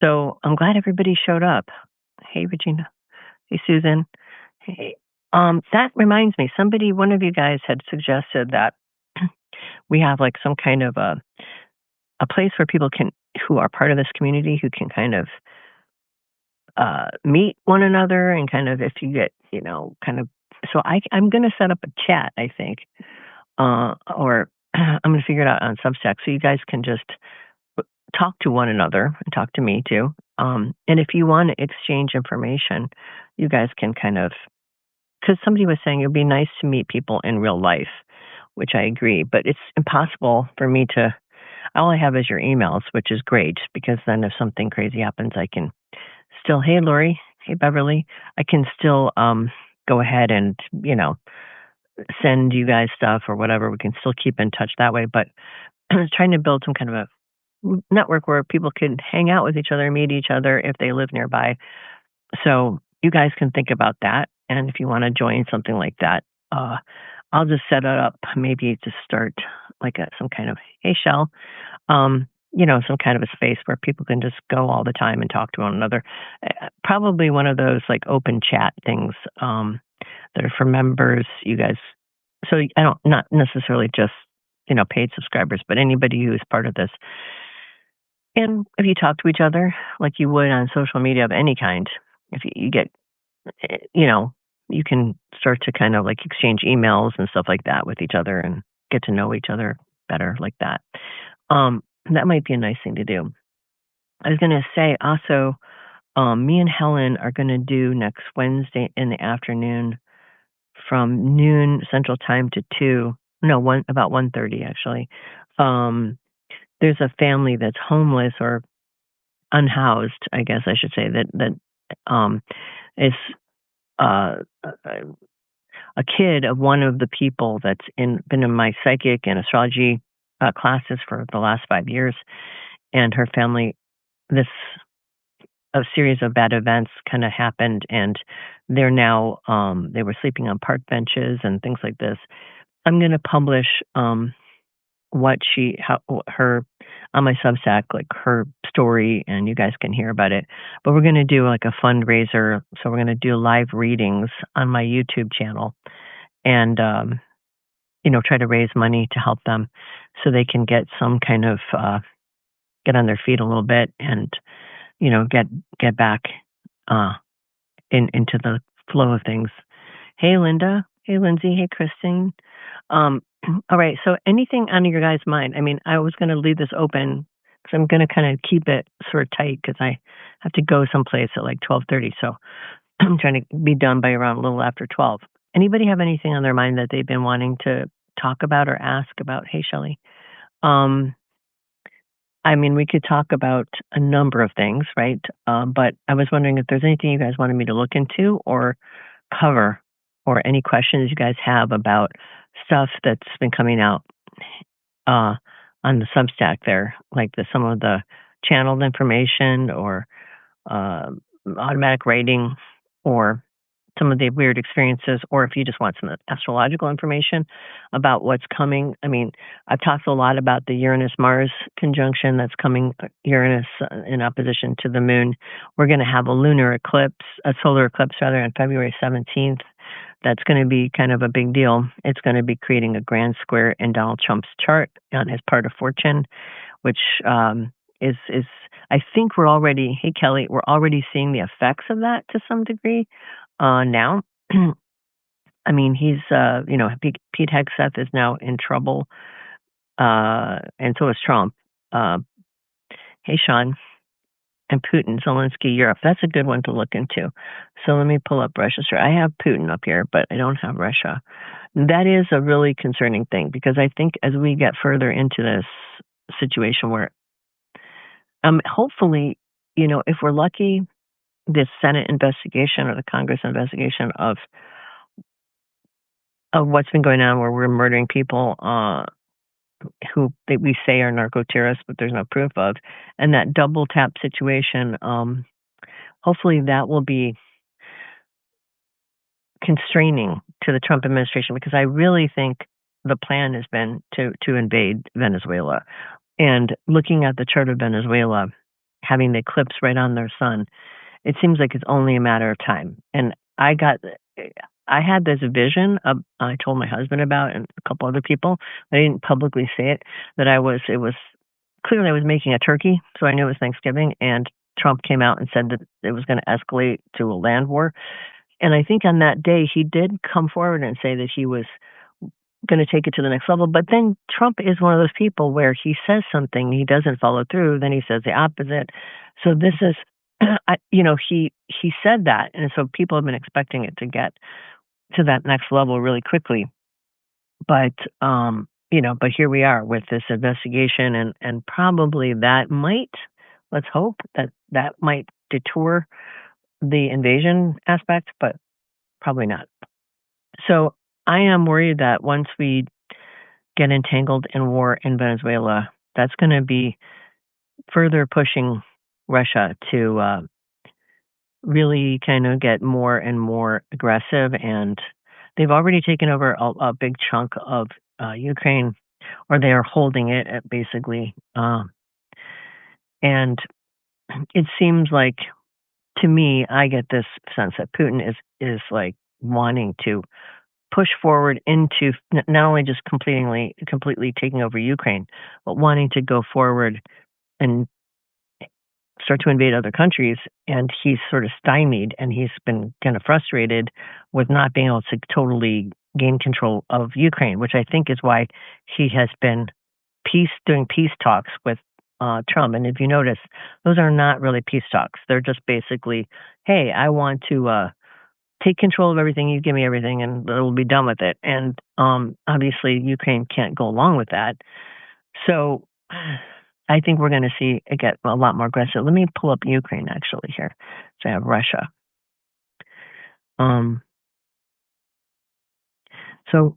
So I'm glad everybody showed up. Hey, Regina. Hey, Susan. Hey. That reminds me, one of you guys had suggested that we have like some kind of a place where people who are part of this community, who can kind of meet one another and kind of, if you get, kind of. So I'm going to set up a chat, I think, or I'm going to figure it out on Substack, so you guys can just talk to one another and talk to me too. And if you want to exchange information, you guys can kind of, because somebody was saying it'd be nice to meet people in real life, which I agree, but it's impossible for me to, all I have is your emails, which is great, because then if something crazy happens, I can still, hey, Lori, hey, Beverly, I can still go ahead and, send you guys stuff or whatever. We can still keep in touch that way. But I was trying to build some kind of a network where people can hang out with each other, meet each other if they live nearby. So you guys can think about that. And if you want to join something like that, I'll just set it up maybe to start like some kind of, hey, Shell, some kind of a space where people can just go all the time and talk to one another. Probably one of those like open chat things that are for members, you guys. So not necessarily just, paid subscribers, but anybody who is part of this. And if you talk to each other like you would on social media of any kind, if you get, you can start to kind of like exchange emails and stuff like that with each other and get to know each other better like that. That might be a nice thing to do. I was going to say also, me and Helen are going to do next Wednesday in the afternoon from noon Central Time to about 1:30 actually. There's a family that's homeless or unhoused, I guess I should say, that is a kid of one of the people that's been in my psychic and astrology classes for the last 5 years, and her family, a series of bad events kind of happened, and they're now they were sleeping on park benches and things like this. I'm going to publish her on my Substack, like her story, and you guys can hear about it. But we're going to do like a fundraiser. So we're going to do live readings on my YouTube channel and, try to raise money to help them so they can get some kind of, get on their feet a little bit and, get back, into the flow of things. Hey, Linda. Hey, Lindsay. Hey, Christine. All right. So anything on your guys' mind? I mean, I was going to leave this open because I'm going to kind of keep it sort of tight because I have to go someplace at like 12:30. So I'm trying to be done by around a little after 12. Anybody have anything on their mind that they've been wanting to talk about or ask about? Hey, Shelley. I mean, we could talk about a number of things, right? But I was wondering if there's anything you guys wanted me to look into or cover, or any questions you guys have about stuff that's been coming out on the Substack there, like some of the channeled information or automatic writing or some of the weird experiences, or if you just want some astrological information about what's coming. I mean, I've talked a lot about the Uranus-Mars conjunction that's coming, Uranus in opposition to the moon. We're going to have a solar eclipse rather, on February 17th. That's going to be kind of a big deal. It's going to be creating a grand square in Donald Trump's chart on his part of fortune, which is I think we're already, hey Kelly, we're already seeing the effects of that to some degree now. I mean, he's Pete Hegseth is now in trouble, and so is Trump. Hey Sean. And Putin, Zelensky, Europe. That's a good one to look into. So let me pull up Russia. I have Putin up here, but I don't have Russia. That is a really concerning thing, because I think as we get further into this situation where hopefully, if we're lucky, this Senate investigation or the Congress investigation of what's been going on where we're murdering people who we say are narco terrorists, but there's no proof of, and that double tap situation, hopefully that will be constraining to the Trump administration, because I really think the plan has been to invade Venezuela. And looking at the chart of Venezuela, having the eclipse right on their sun, it seems like it's only a matter of time. And I had this vision I told my husband about and a couple other people. I didn't publicly say it, that it was clearly I was making a turkey, so I knew it was Thanksgiving, and Trump came out and said that it was going to escalate to a land war. And I think on that day he did come forward and say that he was going to take it to the next level. But then Trump is one of those people where he says something, he doesn't follow through, then he says the opposite. So this is, he said that, and so people have been expecting it to get to that next level really quickly. But but here we are with this investigation, and probably that might, let's hope that might detour the invasion aspect, but probably not. So I am worried that once we get entangled in war in Venezuela, that's going to be further pushing Russia to really kind of get more and more aggressive. And they've already taken over a big chunk of Ukraine, or they are holding it basically. And it seems like, to me, I get this sense that Putin is like wanting to push forward into not only just completely taking over Ukraine, but wanting to go forward and start to invade other countries. And he's sort of stymied, and he's been kind of frustrated with not being able to totally gain control of Ukraine, which I think is why he has been doing peace talks with Trump. And if you notice, those are not really peace talks. They're just basically, hey, I want to take control of everything. You give me everything, and we'll be done with it. And obviously, Ukraine can't go along with that. So I think we're going to see it get a lot more aggressive. Let me pull up Ukraine actually here. So I have Russia. So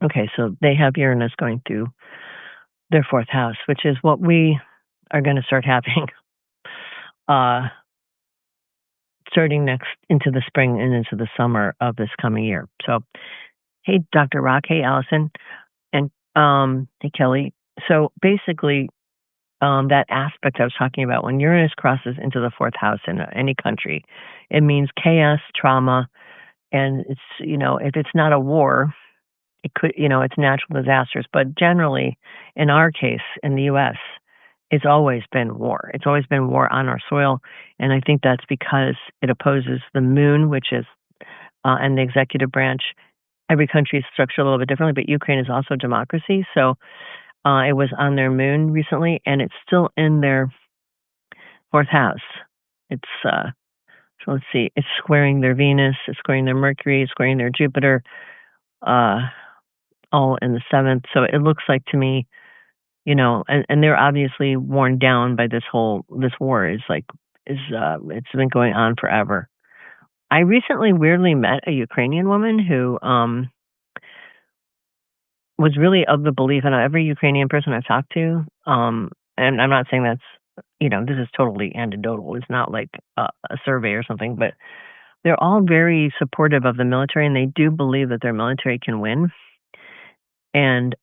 okay, so they have Uranus going through their fourth house, which is what we are going to start having starting next into the spring and into the summer of this coming year. So, hey, Dr. Rock, hey, Allison, and hey, Kelly. So basically, that aspect I was talking about, when Uranus crosses into the fourth house in any country, it means chaos, trauma, and it's, if it's not a war, it could, it's natural disasters. But generally, in our case, in the U.S., it's always been war. It's always been war on our soil. And I think that's because it opposes the moon, which is, and the executive branch. Every country is structured a little bit differently, but Ukraine is also democracy. So it was on their moon recently, and it's still in their fourth house. It's, so let's see, it's squaring their Venus, it's squaring their Mercury, it's squaring their Jupiter, all in the seventh. So it looks like to me, and they're obviously worn down by this war it's been going on forever. I recently weirdly met a Ukrainian woman who was really of the belief, and every Ukrainian person I've talked to, and I'm not saying that's, this is totally anecdotal. It's not like a survey or something, but they're all very supportive of the military, and they do believe that their military can win. And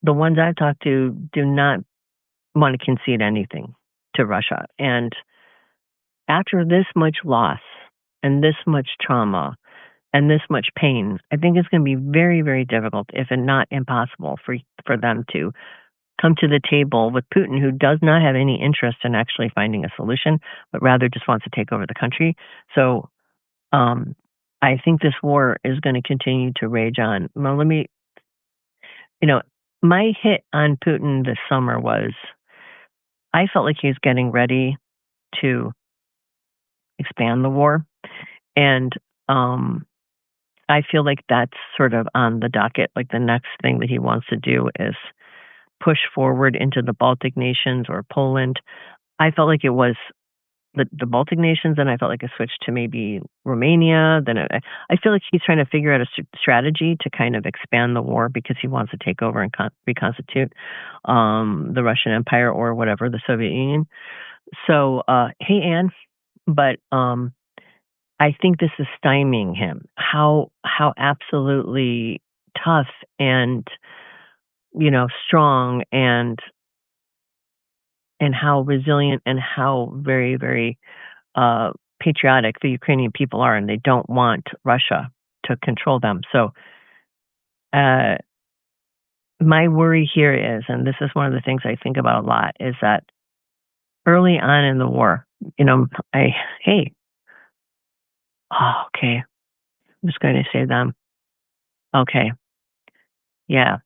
the ones I've talked to do not want to concede anything to Russia. And after this much loss and this much trauma and this much pain, I think it's going to be very, very difficult, if not impossible, for them to come to the table with Putin, who does not have any interest in actually finding a solution, but rather just wants to take over the country. So I think this war is going to continue to rage on. Well, my hit on Putin this summer was, I felt like he was getting ready to expand the war. And I feel like that's sort of on the docket. Like the next thing that he wants to do is push forward into the Baltic nations or Poland. I felt like it was the Baltic nations, and I felt like it switched to maybe Romania. Then I feel like he's trying to figure out a strategy to kind of expand the war, because he wants to take over and reconstitute the Russian Empire, or whatever, the Soviet Union. So, hey, Anne, but I think this is stymieing him. How absolutely tough and, strong and how resilient and how very, very patriotic the Ukrainian people are, and they don't want Russia to control them. So, uh, my worry here is, and this is one of the things I think about a lot, is that early on in the war, I hey, oh, okay, I'm just going to say them. Okay, yeah,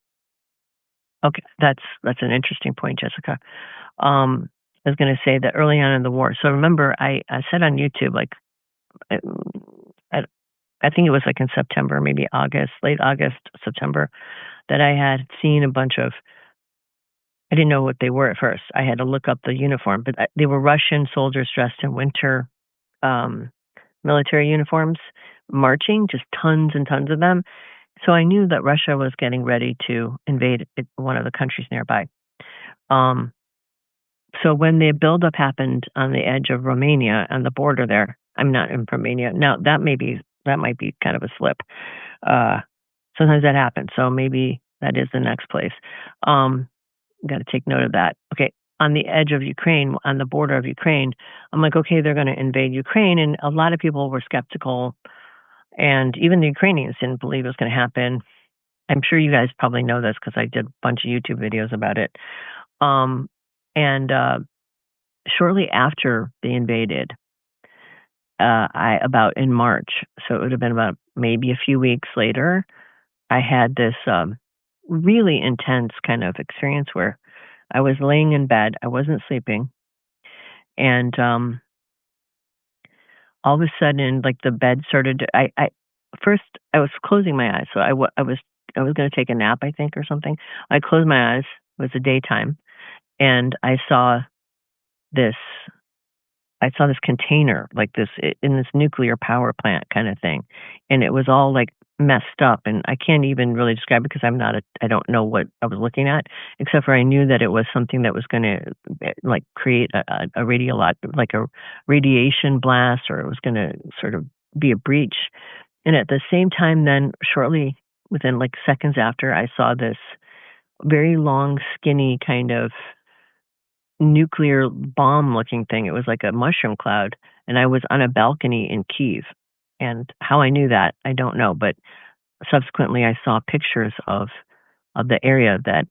okay, that's an interesting point, Jessica. I was going to say that early on in the war. So remember, I said on YouTube, like, I, I I think it was like in September, maybe August, late August, September, that I had seen a bunch of. I didn't know what they were at first. I had to look up the uniform, but they were Russian soldiers dressed in winter um, military uniforms, marching, just tons and tons of them. So I knew that Russia was getting ready to invade one of the countries nearby. Um, so when the buildup happened on the edge of Romania, on the border there, I'm not in Romania now. That might be kind of a slip. Uh, Sometimes that happens. So maybe that is the next place. Got to take note of that. Okay, on the edge of Ukraine, on the border of Ukraine, I'm like, okay, they're going to invade Ukraine, and a lot of people were skeptical, and even the Ukrainians didn't believe it was going to happen. I'm sure you guys probably know this because I did a bunch of YouTube videos about it. And shortly after they invaded, I about in March, so it would have been about maybe a few weeks later, I had this really intense kind of experience where I was laying in bed, I wasn't sleeping, and all of a sudden, like the bed started. I first I was closing my eyes, so I was going to take a nap, I think, or something. I closed my eyes. It was the daytime, and this. I saw this container, like this in this nuclear power plant kind of thing, and it was all like messed up, and I can't even really describe it because I don't know what I was looking at, except for I knew that it was something that was going to like create like a radiation blast, or it was going to sort of be a breach. And at the same time, then shortly within like seconds after, I saw this very long, skinny kind of nuclear bomb looking thing. It was like a mushroom cloud. And I was on a balcony in Kiev. And how I knew that, I don't know. But subsequently, I saw pictures of the area that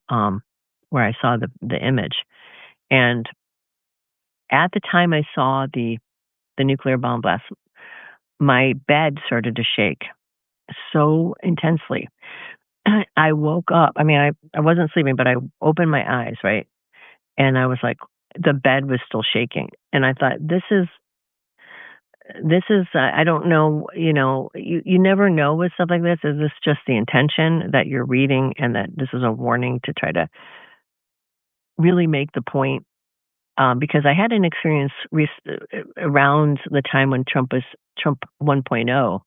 where I saw the image. And at the time I saw the nuclear bomb blast, my bed started to shake so intensely. I woke up. I mean, I wasn't sleeping, but I opened my eyes, right? And I was like, the bed was still shaking. And I thought, I don't know, you never know with stuff like this. Is this just the intention that you're reading and that this is a warning to try to really make the point? Because I had an experience around the time when Trump 1.0,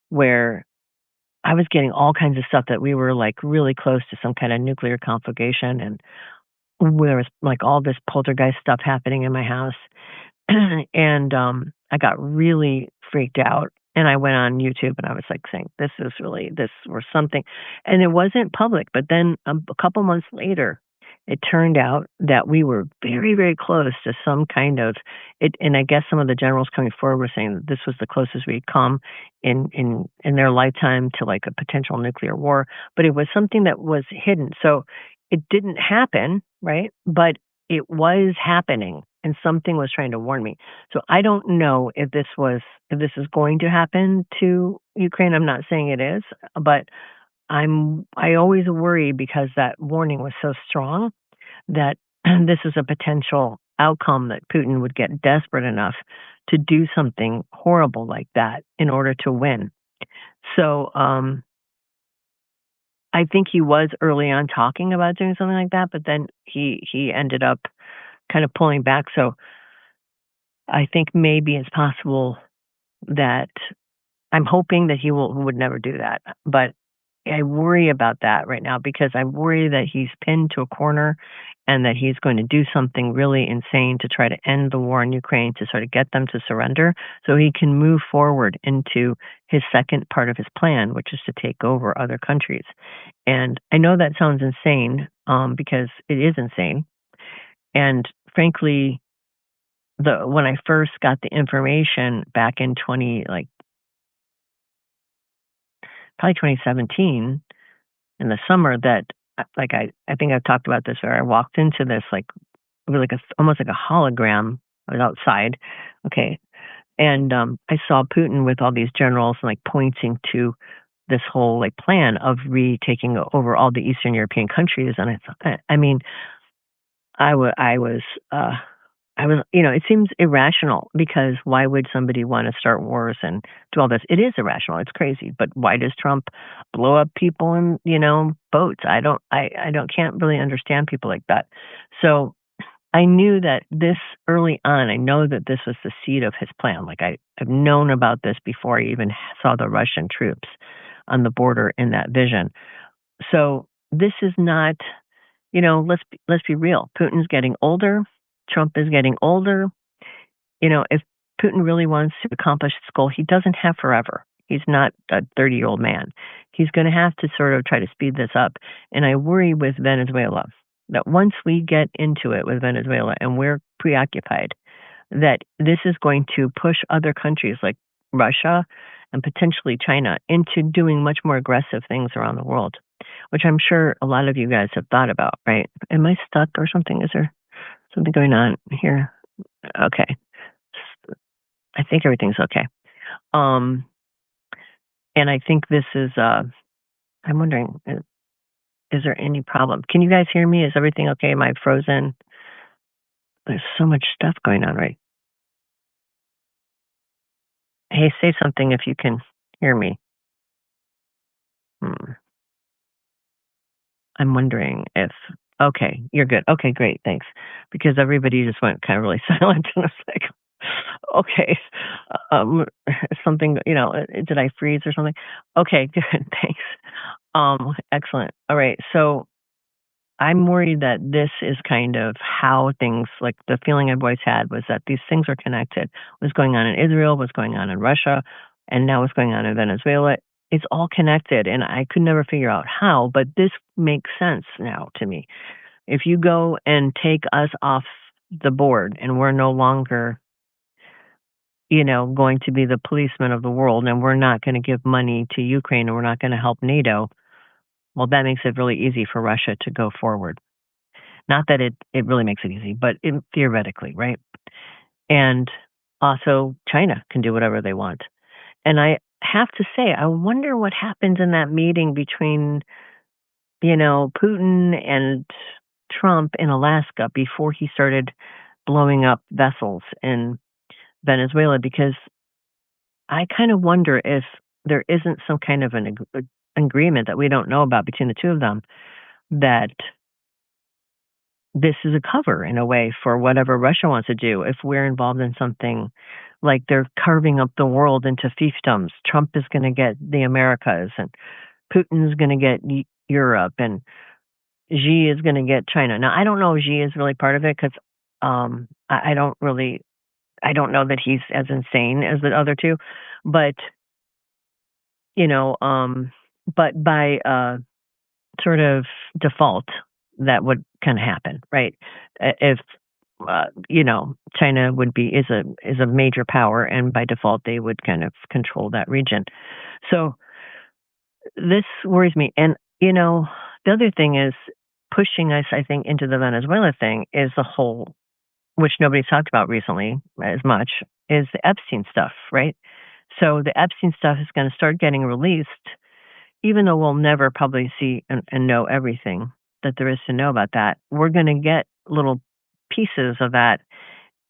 where I was getting all kinds of stuff that we were like really close to some kind of nuclear conflagration, and there was like all this poltergeist stuff happening in my house. And I got really freaked out. And I went on YouTube and I was like saying, this is really this or something. And it wasn't public. But then a couple months later, it turned out that we were very, very close to some kind of it. And I guess some of the generals coming forward were saying that this was the closest we'd come in their lifetime to like a potential nuclear war. But it was something that was hidden. So it didn't happen, right? But it was happening and something was trying to warn me. So I don't know if this is going to happen to Ukraine. I'm not saying it is, but I always worry because that warning was so strong that this is a potential outcome that Putin would get desperate enough to do something horrible like that in order to win. So I think he was early on talking about doing something like that, but then he ended up kind of pulling back. So I think maybe it's possible that I'm hoping that he would never do that. But I worry about that right now because I worry that he's pinned to a corner and that he's going to do something really insane to try to end the war in Ukraine, to sort of get them to surrender so he can move forward into his second part of his plan, which is to take over other countries. And I know that sounds insane, because it is insane. And frankly, when I first got the information back in probably 2017, in the summer, that I think I've talked about this, where I walked into this, like, it was like almost like a hologram. I was outside, okay, and I saw Putin with all these generals, like, pointing to this whole, like, plan of retaking over all the Eastern European countries, and I thought, I mean, I was, it seems irrational, because why would somebody want to start wars and do all this? It is irrational. It's crazy. But why does Trump blow up people in, boats? Can't really understand people like that. So I knew that this early on, I know that this was the seed of his plan. Like, I've known about this before I even saw the Russian troops on the border in that vision. So this is not, let's be real. Putin's getting older. Trump is getting older. If Putin really wants to accomplish his goal, he doesn't have forever. He's not a 30-year-old man. He's going to have to sort of try to speed this up. And I worry with Venezuela that once we get into it with Venezuela and we're preoccupied, that this is going to push other countries like Russia and potentially China into doing much more aggressive things around the world, which I'm sure a lot of you guys have thought about, right? Am I stuck or something? Is there something going on here? Okay. I think everything's okay. And I think this is, I'm wondering, is there any problem? Can you guys hear me? Is everything okay? Am I frozen? There's so much stuff going on, right? Hey, say something if you can hear me. I'm wondering if, okay, you're good. Okay, great, thanks. Because everybody just went kind of really silent, and I was like, okay, something, did I freeze or something? Okay, good, thanks. Excellent. All right, so I'm worried that this is kind of how things, like, the feeling I've always had was that these things are connected. What's going on in Israel, what's going on in Russia, and now what's going on in Venezuela. It's all connected, and I could never figure out how, but this makes sense now to me. If you go and take us off the board and we're no longer, going to be the policemen of the world, and we're not going to give money to Ukraine, and we're not going to help NATO, well, that makes it really easy for Russia to go forward. Not that it really makes it easy, but theoretically, right? And also China can do whatever they want. And I have to say, I wonder what happens in that meeting between, Putin and Trump in Alaska before he started blowing up vessels in Venezuela, because I kind of wonder if there isn't some kind of an agreement that we don't know about between the two of them, that this is a cover in a way for whatever Russia wants to do. If we're involved in something like they're carving up the world into fiefdoms, Trump is going to get the Americas, and Putin's going to get Europe, and Xi is going to get China. Now, I don't know if Xi is really part of it, because I don't know that he's as insane as the other two, but but by sort of default, that would kind of happen, right? If China is a major power, and by default they would kind of control that region. So this worries me. And the other thing is pushing us, I think, into the Venezuela thing is the whole, which nobody's talked about recently as much, is the Epstein stuff, right? So the Epstein stuff is going to start getting released, even though we'll never probably see and know everything that there is to know about that. We're going to get little pieces of that.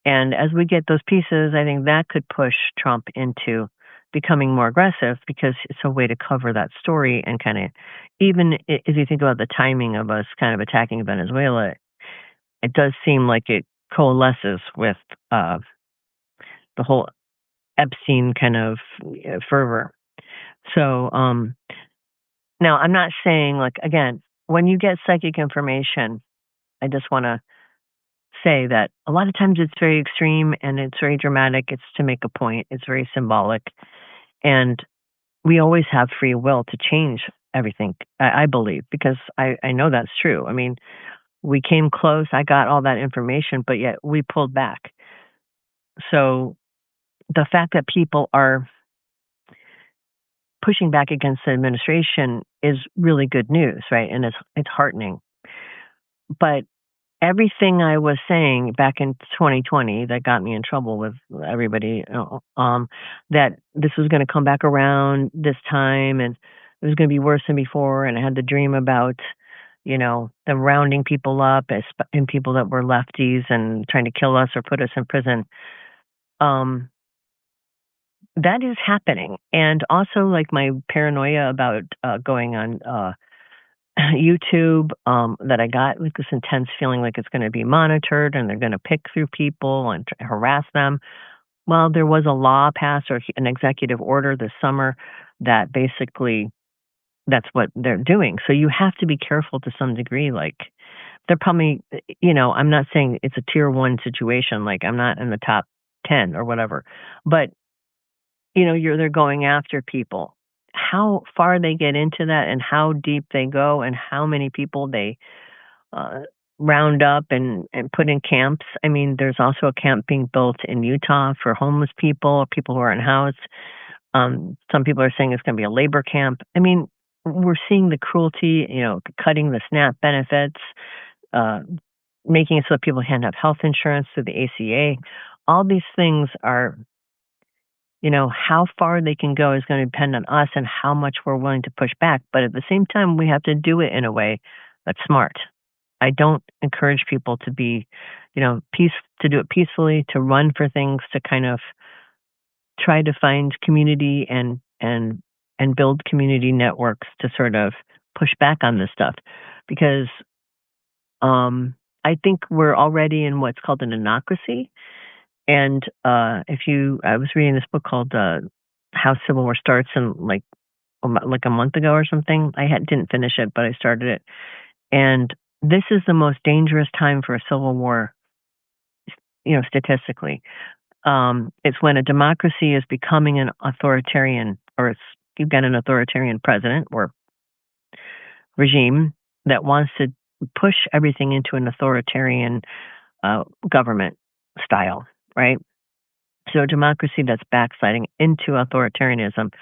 And as we get those pieces, I think that could push Trump into becoming more aggressive, because it's a way to cover that story. And kind of, even if you think about the timing of us kind of attacking Venezuela, it does seem like it coalesces with the whole Epstein kind of fervor. So Now, I'm not saying, like, again, when you get psychic information, I just want to say that a lot of times it's very extreme and it's very dramatic. It's to make a point, it's very symbolic. And we always have free will to change everything, I believe, because I know that's true. I mean, we came close, I got all that information, but yet we pulled back. So the fact that people are pushing back against the administration is really good news, right? And it's heartening. But everything I was saying back in 2020 that got me in trouble with everybody, that this was going to come back around this time and it was going to be worse than before. And I had the dream about, them rounding people up and people that were lefties and trying to kill us or put us in prison. Um, that is happening. And also, like, my paranoia about going on YouTube, that I got, like, this intense feeling like it's going to be monitored and they're going to pick through people and harass them. Well, there was a law passed or an executive order this summer that basically that's what they're doing. So you have to be careful to some degree. Like, they're probably, I'm not saying it's a tier one situation. Like, I'm not in the top 10 or whatever, but they're going after people. How far they get into that and how deep they go and how many people they uh, round up and put in camps. I mean, there's also a camp being built in Utah for homeless people, people who are unhoused. Some people are saying it's going to be a labor camp. I mean, we're seeing the cruelty, cutting the SNAP benefits, uh, making it so that people can't have health insurance through the ACA. All these things are, how far they can go is going to depend on us and how much we're willing to push back. But at the same time, we have to do it in a way that's smart. I don't encourage people to be, to do it peacefully, to run for things, to kind of try to find community and build community networks to sort of push back on this stuff, because I think we're already in what's called an anocracy. And I was reading this book called How Civil War Starts, and like a month ago or something. Didn't finish it, but I started it. And this is the most dangerous time for a civil war, statistically. It's when a democracy is becoming an authoritarian, or you've got an authoritarian president or regime that wants to push everything into an authoritarian government style, right? So democracy that's backsliding into authoritarianism.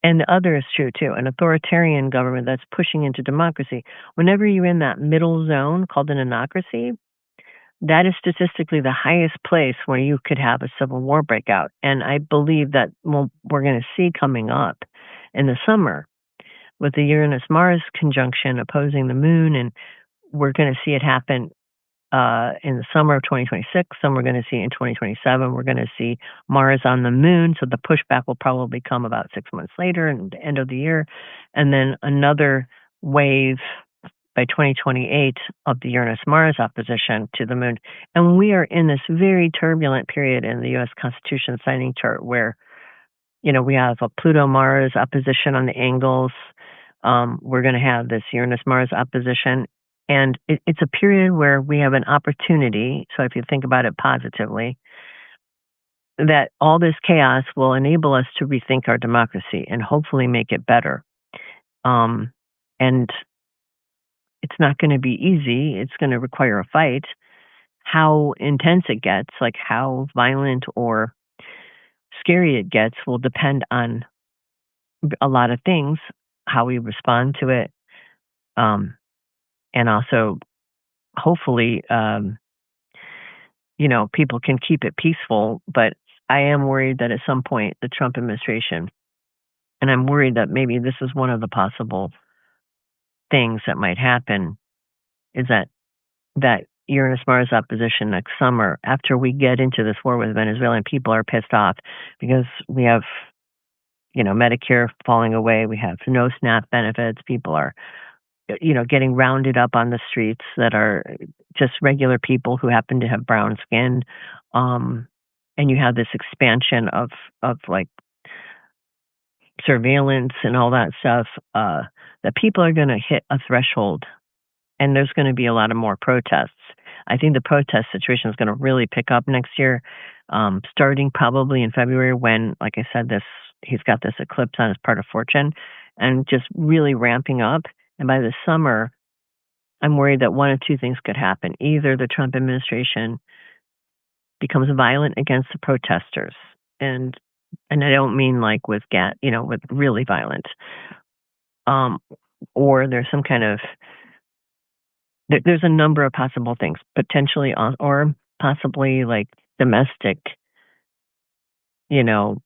And the other is true too. An authoritarian government that's pushing into democracy. Whenever you're in that middle zone called an anocracy, that is statistically the highest place where you could have a civil war breakout. And I believe that we're going to see coming up in the summer with the Uranus-Mars conjunction opposing the moon, and we're going to see it happen in the summer of 2026. Some we're going to see in 2027. We're going to see Mars on the moon. So the pushback will probably come about 6 months later and the end of the year. And then another wave by 2028 of the Uranus-Mars opposition to the moon. And we are in this very turbulent period in the U.S. Constitution signing chart where, we have a Pluto-Mars opposition on the angles. We're going to have this Uranus-Mars opposition. And it's a period where we have an opportunity, so if you think about it positively, that all this chaos will enable us to rethink our democracy and hopefully make it better. And it's not going to be easy. It's going to require a fight. How intense it gets, like how violent or scary it gets, will depend on a lot of things, how we respond to it, and also hopefully, people can keep it peaceful. But I am worried that at some point the Trump administration, and I'm worried that maybe this is one of the possible things that might happen, is that Uranus-Mars opposition next summer, after we get into this war with Venezuela and people are pissed off because we have, Medicare falling away, we have no SNAP benefits, people are, getting rounded up on the streets that are just regular people who happen to have brown skin. And you have this expansion of like surveillance and all that stuff, that people are going to hit a threshold, and there's going to be a lot of more protests. I think the protest situation is going to really pick up next year, starting probably in February when, like I said, he's got this eclipse on his part of fortune, and just really ramping up. And by the summer, I'm worried that one of two things could happen. Either the Trump administration becomes violent against the protesters, and I don't mean like with with really violent, or there's some kind of there's a number of possible things potentially on, or possibly like domestic, you know,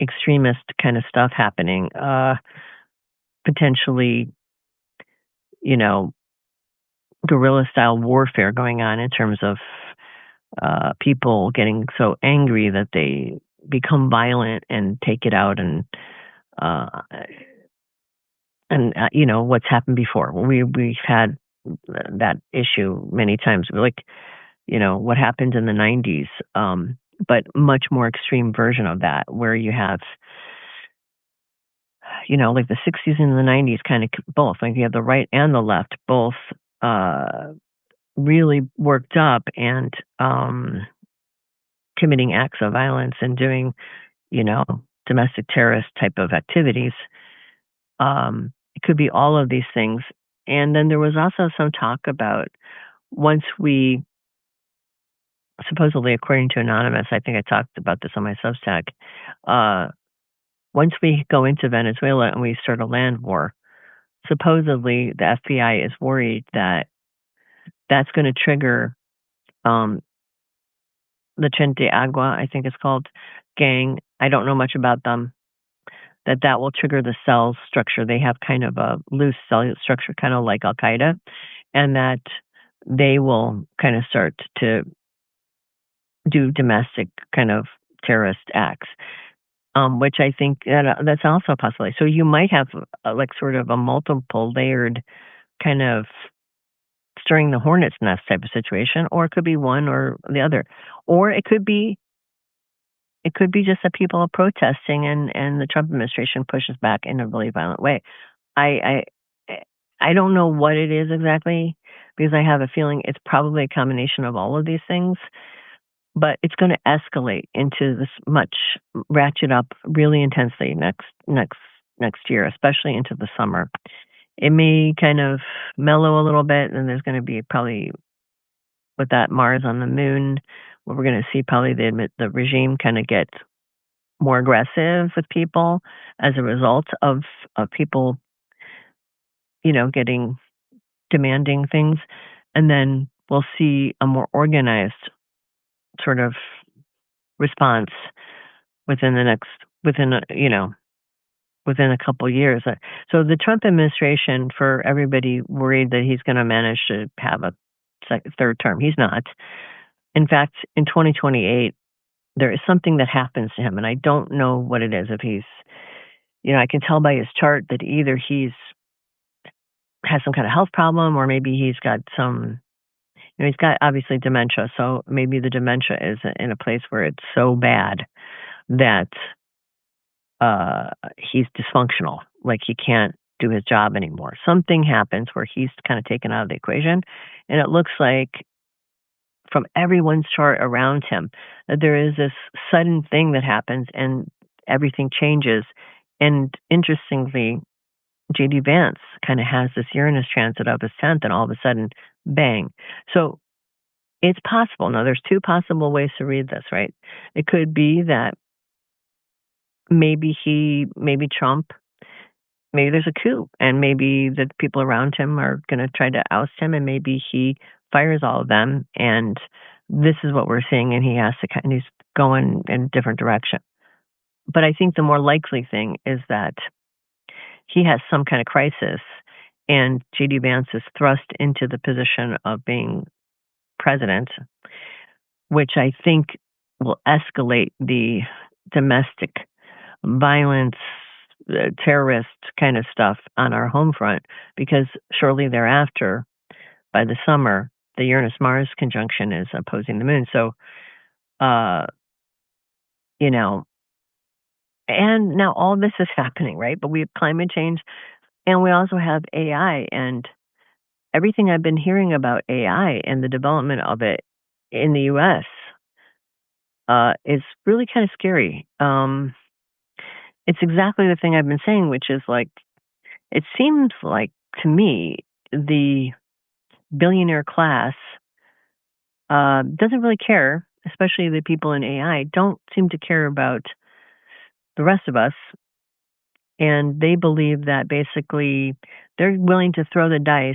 extremist kind of stuff happening. Potentially, you know, guerrilla style warfare going on in terms of people getting so angry that they become violent and take it out, uh, and what's happened before. We've had that issue many times. Like what happened in the 90s, but much more extreme version of that, where you have like the 60s and the 90s, kind of both. Like you have the right and the left, both really worked up and committing acts of violence and doing, domestic terrorist type of activities. It could be all of these things. And then there was also some talk about once we, supposedly according to Anonymous, I think I talked about this on my Substack, once we go into Venezuela and we start a land war, supposedly the FBI is worried that that's going to trigger the Chente Agua, I think it's called, gang. I don't know much about them. That will trigger the cell structure. They have kind of a loose cell structure, kind of like Al Qaeda, and that they will kind of start to do domestic kind of terrorist acts, which I think that's also a possibility. So you might have like sort of a multiple layered kind of stirring the hornet's nest type of situation, or it could be one or the other, or it could be just that people are protesting and the Trump administration pushes back in a really violent way. I don't know what it is exactly, because I have a feeling it's probably a combination of all of these things, but it's going to escalate into this much, ratchet up really intensely next year, especially into the summer. It may kind of mellow a little bit, and there's going to be probably, with that Mars on the moon, where we're going to see probably the regime kind of get more aggressive with people as a result of people, demanding things. And then we'll see a more organized sort of response within a couple years. So the Trump administration, for everybody worried that he's going to manage to have a third term, he's not. In fact, in 2028, there is something that happens to him, and I don't know what it is. If he's, I can tell by his chart that either has some kind of health problem, or maybe he's got some, he's got obviously dementia. So maybe the dementia is in a place where it's so bad that he's dysfunctional, like he can't do his job anymore. Something happens where he's kind of taken out of the equation, and it looks like from everyone's chart around him that there is this sudden thing that happens and everything changes. And interestingly, J.D. Vance kind of has this Uranus transit of his 10th, and all of a sudden, bang. So it's possible. Now, there's two possible ways to read this, right? It could be that maybe Trump, maybe there's a coup, and maybe the people around him are going to try to oust him, and maybe he fires all of them, and this is what we're seeing, and he's going in a different direction. But I think the more likely thing is that he has some kind of crisis, and J.D. Vance is thrust into the position of being president, which I think will escalate the domestic violence, terrorist kind of stuff on our home front, because shortly thereafter, by the summer, the Uranus-Mars conjunction is opposing the moon. So, And now all this is happening, right? But we have climate change and we also have AI, and everything I've been hearing about AI and the development of it in the US is really kind of scary. It's exactly the thing I've been saying, which is like, it seems like to me, the billionaire class doesn't really care, especially the people in AI, don't seem to care about the rest of us. And they believe that basically they're willing to throw the dice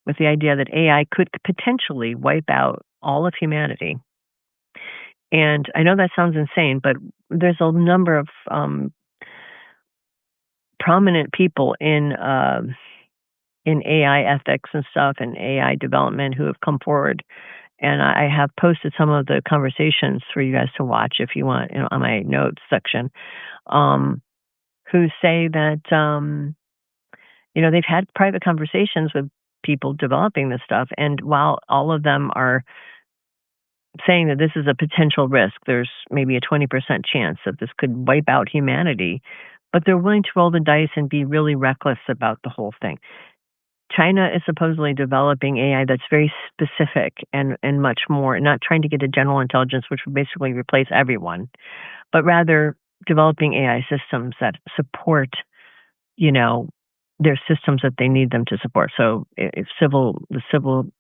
with the idea that AI could potentially wipe out all of humanity. And I know that sounds insane, but there's a number of prominent people in AI ethics and stuff and AI development who have come forward. And I have posted some of the conversations for you guys to watch if you want, on my notes section, who say that, they've had private conversations with people developing this stuff. And while all of them are saying that this is a potential risk, there's maybe a 20% chance that this could wipe out humanity, but they're willing to roll the dice and be really reckless about the whole thing. China is supposedly developing AI that's very specific and much more, not trying to get a general intelligence, which would basically replace everyone, but rather developing AI systems that support, their systems that they need them to support. So if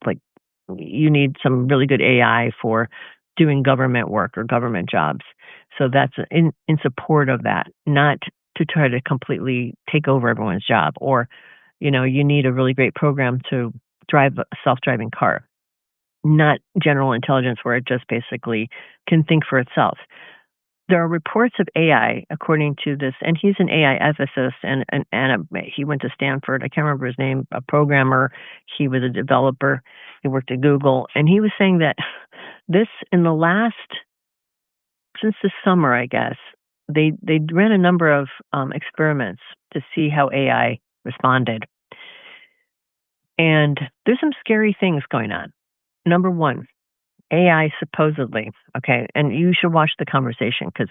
like, you need some really good AI for doing government work or government jobs. So that's in support of that, not to try to completely take over everyone's job, or you need a really great program to drive a self-driving car, not general intelligence where it just basically can think for itself. There are reports of AI, according to this, and he's an AI ethicist, and he went to Stanford. I can't remember his name, a programmer. He was a developer. He worked at Google, and he was saying that this, since the summer, I guess, they ran a number of experiments to see how AI responded. And there's some scary things going on. Number one, AI supposedly, okay, and you should watch the conversation because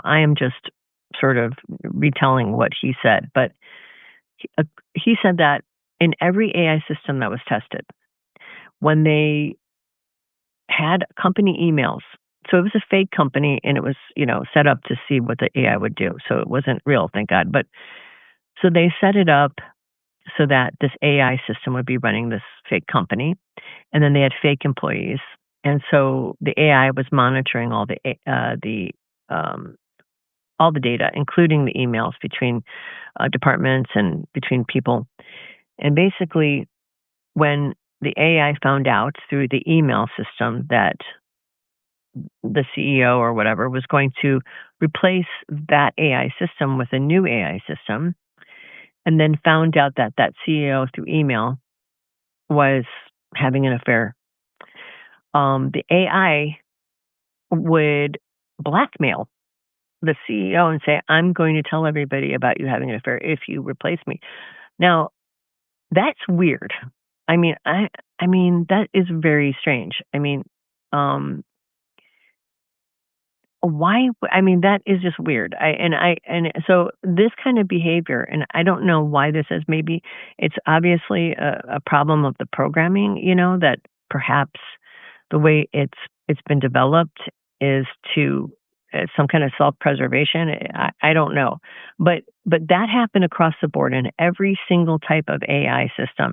I am just sort of retelling what he said, but he said that in every AI system that was tested, when they had company emails, so it was a fake company and it was, set up to see what the AI would do. So it wasn't real, thank God. But so they set it up so that this AI system would be running this fake company. And then they had fake employees. And so the AI was monitoring all the data, including the emails between departments and between people. And basically, when the AI found out through the email system that the CEO or whatever was going to replace that AI system with a new AI system, and then found out that that CEO through email was having an affair, the AI would blackmail the CEO and say, I'm going to tell everybody about you having an affair if you replace me. Now, that's weird. I mean, that is very strange. I mean, why? I mean, that is just weird. And so this kind of behavior, and I don't know why this is. Maybe it's obviously a problem of the programming. That perhaps the way it's been developed is to some kind of self-preservation. I don't know, but that happened across the board in every single type of AI system.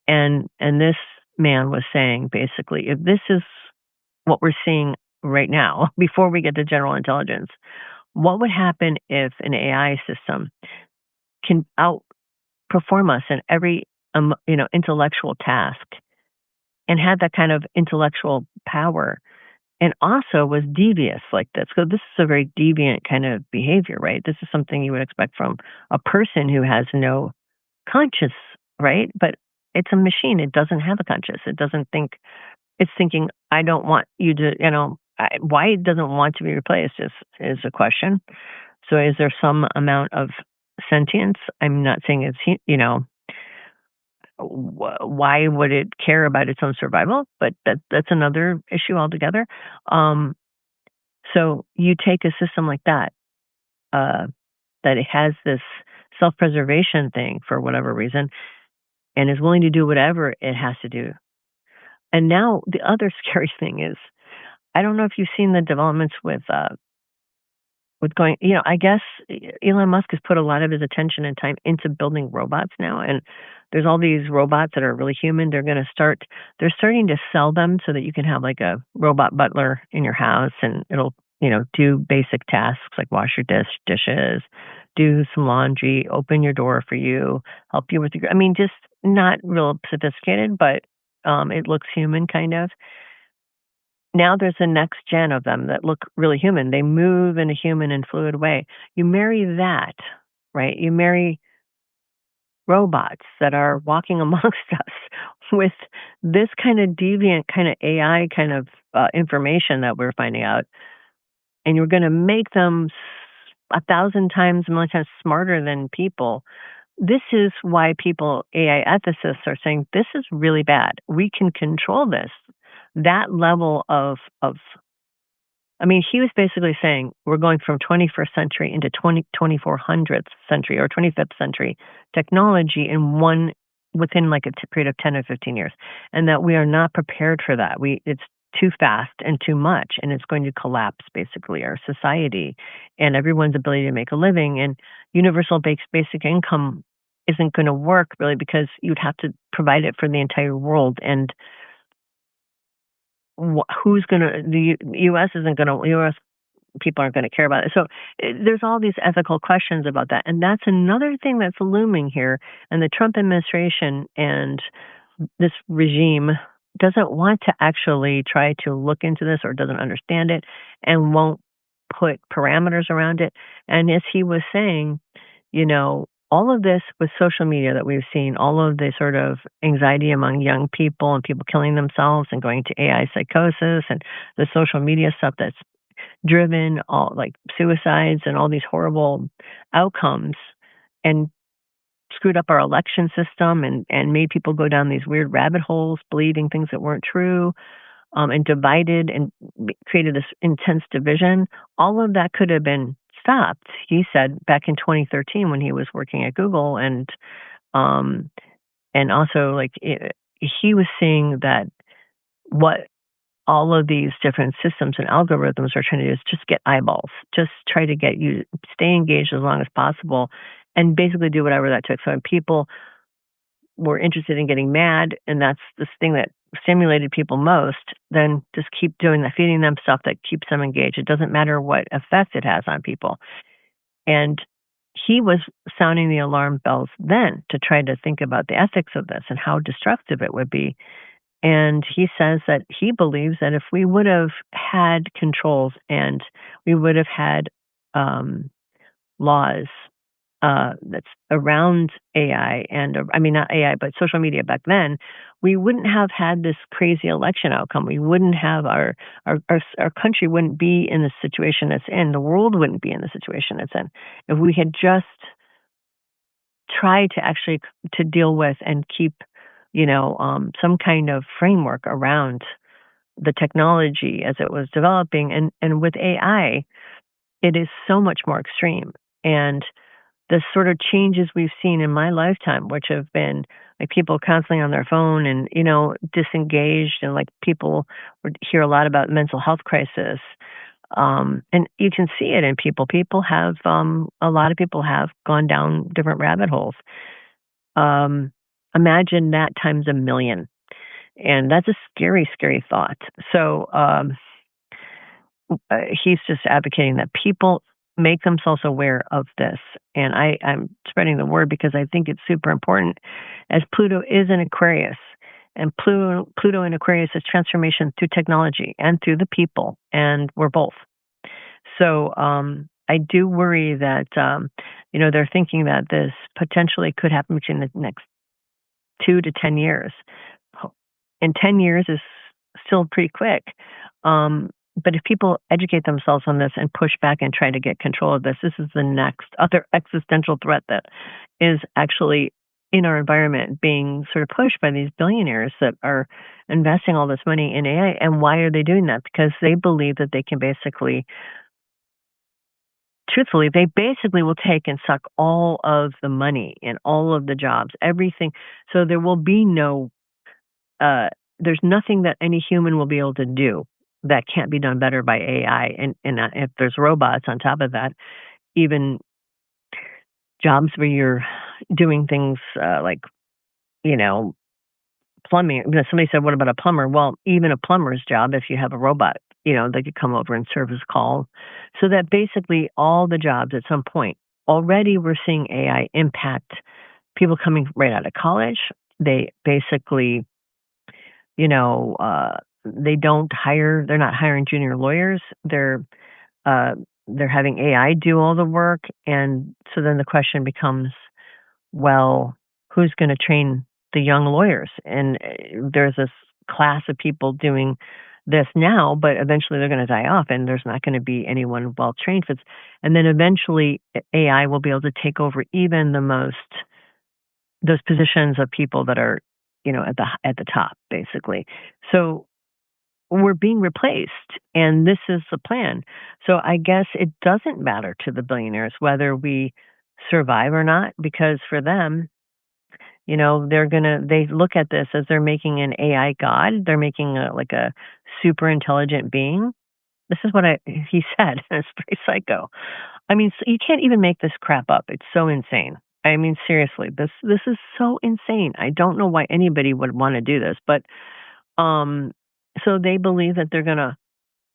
And this man was saying basically, if this is what we're seeing right now, before we get to general intelligence, what would happen if an AI system can outperform us in every intellectual task and had that kind of intellectual power, and also was devious like this? So this is a very deviant kind of behavior, right? This is something you would expect from a person who has no conscience, right? But it's a machine. It doesn't have a conscience. It doesn't think. It's thinking, I don't want you to, why it doesn't want to be replaced is a question. So is there some amount of sentience? I'm not saying it's, why would it care about its own survival? But that's another issue altogether. So you take a system like that, that it has this self-preservation thing for whatever reason, and is willing to do whatever it has to do. And now the other scary thing is, I don't know if you've seen the developments with going, I guess Elon Musk has put a lot of his attention and time into building robots now, and there's all these robots that are really human. They're starting to sell them so that you can have like a robot butler in your house, and it'll, do basic tasks like wash your dishes, do some laundry, open your door for you, help you with I mean, just not real sophisticated, but it looks human kind of. Now there's a next gen of them that look really human. They move in a human and fluid way. You marry that, right? You marry robots that are walking amongst us with this kind of deviant kind of AI kind of information that we're finding out, and you're going to make them 1,000 times, a million times smarter than people. This is why AI ethicists are saying this is really bad. We can control this. That level of I mean, he was basically saying we're going from 21st century into 2400th century or 25th century technology within like a period of 10 or 15 years, and that we are not prepared for that. It's too fast and too much, and it's going to collapse basically our society and everyone's ability to make a living. And universal basic income isn't going to work really, because you'd have to provide it for the entire world, and who's going to, the U.S. isn't going to, U.S. people aren't going to care about it. So there's all these ethical questions about that. And that's another thing that's looming here. And the Trump administration and this regime doesn't want to actually try to look into this, or doesn't understand it, and won't put parameters around it. And as he was saying, all of this with social media that we've seen, all of the sort of anxiety among young people and people killing themselves and going to AI psychosis, and the social media stuff that's driven all like suicides and all these horrible outcomes, and screwed up our election system, and made people go down these weird rabbit holes, believing things that weren't true, and divided and created this intense division. All of that could have been stopped, he said, back in 2013 when he was working at Google, and also he was seeing that what all of these different systems and algorithms are trying to do is just get eyeballs, just try to get you stay engaged as long as possible, and basically do whatever that took. So when people were interested in getting mad, and that's this thing that stimulated people most, then just keep doing that, feeding them stuff that keeps them engaged. It doesn't matter what effect it has on people. And he was sounding the alarm bells then to try to think about the ethics of this and how destructive it would be. And he says that he believes that if we would have had controls, and we would have had laws that's around AI, and I mean, not AI, but social media back then, we wouldn't have had this crazy election outcome. We wouldn't have our country wouldn't be in the situation it's in. The world wouldn't be in the situation it's in if we had just tried to actually to deal with and keep, some kind of framework around the technology as it was developing. And with AI, it is so much more extreme. And the sort of changes we've seen in my lifetime, which have been like people constantly on their phone and, disengaged, and like people would hear a lot about mental health crisis. And you can see it in people. People have, a lot of people have gone down different rabbit holes. Imagine that times a million. And that's a scary, scary thought. So he's just advocating that people make themselves aware of this. And I'm spreading the word because I think it's super important, as Pluto is in Aquarius. And Pluto in Aquarius is transformation through technology and through the people. And we're both. So I do worry that, they're thinking that this potentially could happen between the next 2 to 10 years. And 10 years is still pretty quick. But if people educate themselves on this and push back and try to get control of this, this is the next other existential threat that is actually in our environment being sort of pushed by these billionaires that are investing all this money in AI. And why are they doing that? Because they believe that they can basically, truthfully, they basically will take and suck all of the money and all of the jobs, everything. So there will be no, there's nothing that any human will be able to do that can't be done better by AI. And if there's robots on top of that, even jobs where you're doing things like, you know, plumbing. Somebody said, "What about a plumber?" Well, even a plumber's job, if you have a robot, they could come over and service call. So that basically all the jobs at some point already we're seeing AI impact people coming right out of college. They basically, they don't hire. They're not hiring junior lawyers. Uh, they're having AI do all the work, and so then the question becomes, well, who's going to train the young lawyers? And there's this class of people doing this now, but eventually they're going to die off, and there's not going to be anyone well trained for this. And then eventually AI will be able to take over even those positions of people that are, at the top, basically. So we're being replaced, and this is the plan. So I guess it doesn't matter to the billionaires whether we survive or not, because for them, they look at this as they're making an AI god. They're making like a super intelligent being. This is what he said. It's pretty psycho. I mean, you can't even make this crap up. It's so insane. I mean, seriously, this is so insane. I don't know why anybody would want to do this, but so they believe that they're going to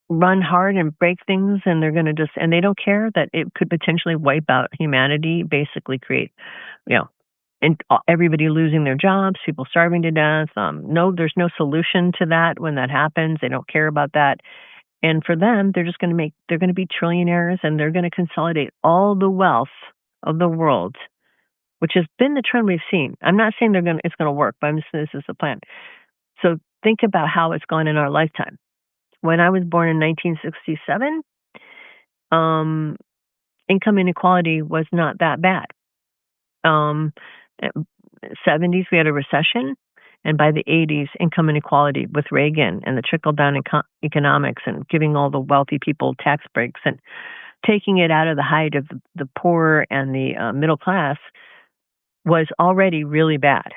run hard and break things, and they're going to and they don't care that it could potentially wipe out humanity, basically create, and everybody losing their jobs, people starving to death. No, there's no solution to that when that happens. They don't care about that. And for them, they're going to be trillionaires, and they're going to consolidate all the wealth of the world, which has been the trend we've seen. I'm not saying it's going to work, but I'm just saying this is the plan. So think about how it's gone in our lifetime. When I was born in 1967, income inequality was not that bad. 70s, we had a recession. And by the 80s, income inequality with Reagan and the trickle-down economics and giving all the wealthy people tax breaks and taking it out of the height of the poor and the middle class was already really bad.